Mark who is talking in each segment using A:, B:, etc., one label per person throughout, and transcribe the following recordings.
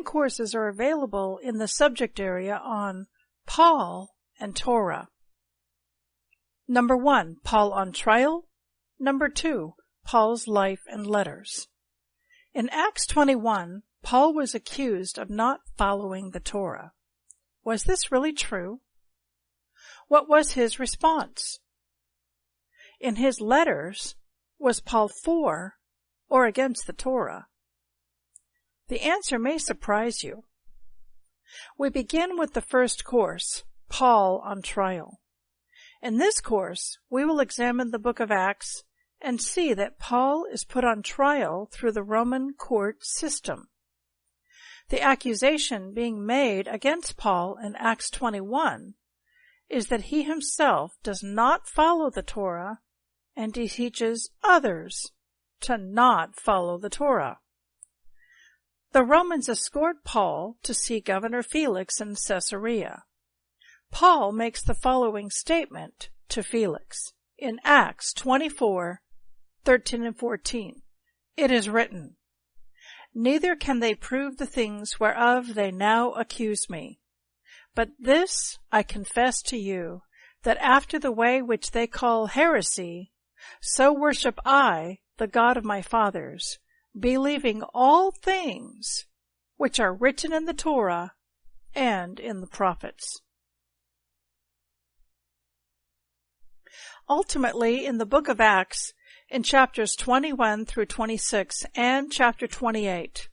A: following courses are available in the subject area on Paul and Torah. Number 1, Paul on trial. Number 2, Paul's life and letters. In Acts 21, Paul was accused of not following the Torah. Was this really true? What was his response? In his letters, was Paul for or against the Torah? The answer may surprise you. We begin with the first course, Paul on trial. In this course, we will examine the book of Acts and see that Paul is put on trial through the Roman court system. The accusation being made against Paul in Acts 21 is that he himself does not follow the Torah and he teaches others to not follow the Torah. The Romans escort Paul to see Governor Felix in Caesarea. Paul makes the following statement to Felix in Acts 24:13 and 14. It is written, "Neither can they prove the things whereof they now accuse me. But this I confess to you, that after the way which they call heresy, so worship I the God of my fathers, believing all things which are written in the Torah and in the prophets." Ultimately, in the book of Acts, in chapters 21 through 26 and chapter 28,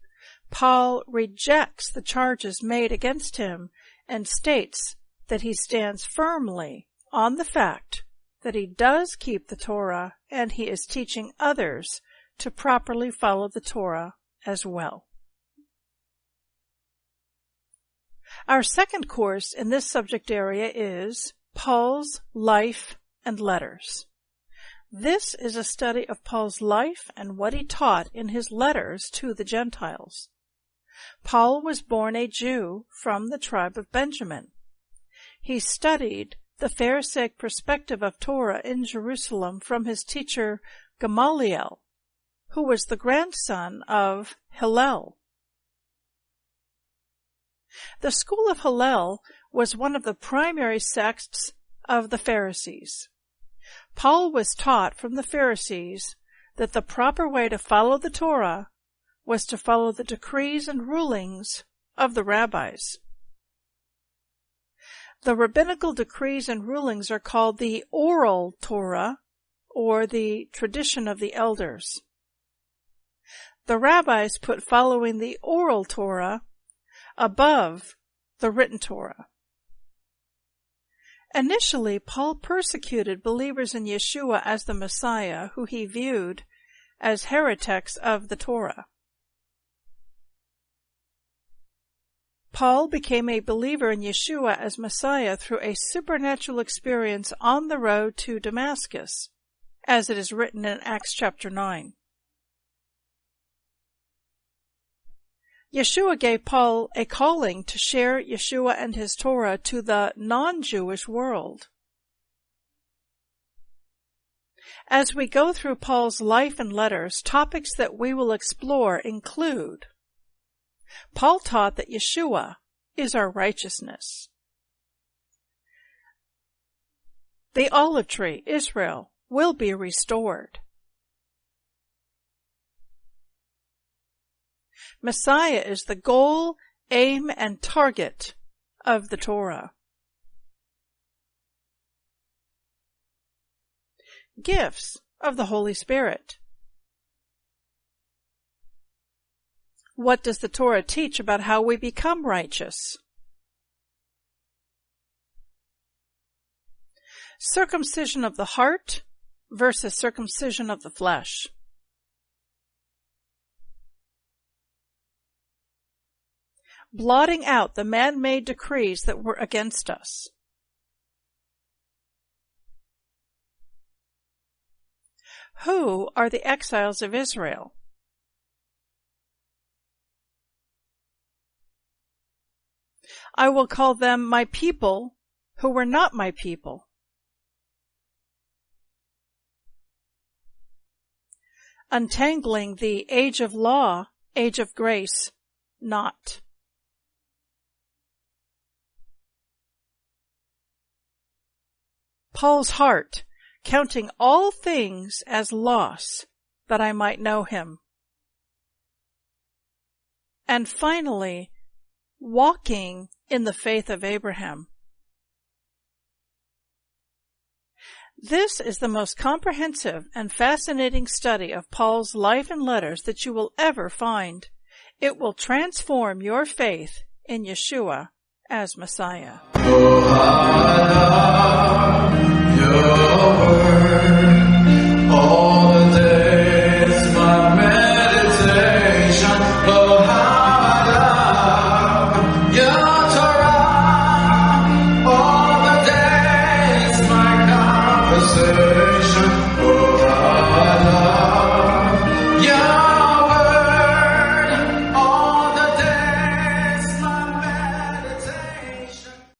A: Paul rejects the charges made against him and states that he stands firmly on the fact that he does keep the Torah and he is teaching others to properly follow the Torah as well. Our second course in this subject area is Paul's life and letters. This is a study of Paul's life and what he taught in his letters to the Gentiles. Paul was born a Jew from the tribe of Benjamin. He studied the Pharisaic perspective of Torah in Jerusalem from his teacher Gamaliel, who was the grandson of Hillel. The school of Hillel was one of the primary sects of the Pharisees. Paul was taught from the Pharisees that the proper way to follow the Torah was to follow the decrees and rulings of the rabbis. The rabbinical decrees and rulings are called the oral Torah, or the tradition of the elders. The rabbis put following the oral Torah above the written Torah. Initially, Paul persecuted believers in Yeshua as the Messiah, who he viewed as heretics of the Torah. Paul became a believer in Yeshua as Messiah through a supernatural experience on the road to Damascus, as it is written in Acts chapter 9. Yeshua gave Paul a calling to share Yeshua and his Torah to the non-Jewish world. As we go through Paul's life and letters, topics that we will explore include: Paul taught that Yeshua is our righteousness. The olive tree, Israel, will be restored. Messiah is the goal, aim, and target of the Torah. Gifts of the Holy Spirit. What does the Torah teach about how we become righteous? Circumcision of the heart versus circumcision of the flesh. Blotting out the man-made decrees that were against us. Who are the exiles of Israel? I will call them my people who were not my people. Untangling the age of law, age of grace, not. Paul's heart, counting all things as loss, that I might know him. And finally, walking in the faith of Abraham. This is the most comprehensive and fascinating study of Paul's life and letters that you will ever find. It will transform your faith in Yeshua as Messiah.
B: Oh, I love your word. All the days my meditation. Oh, how I love your Torah. All the days my conversation. Oh,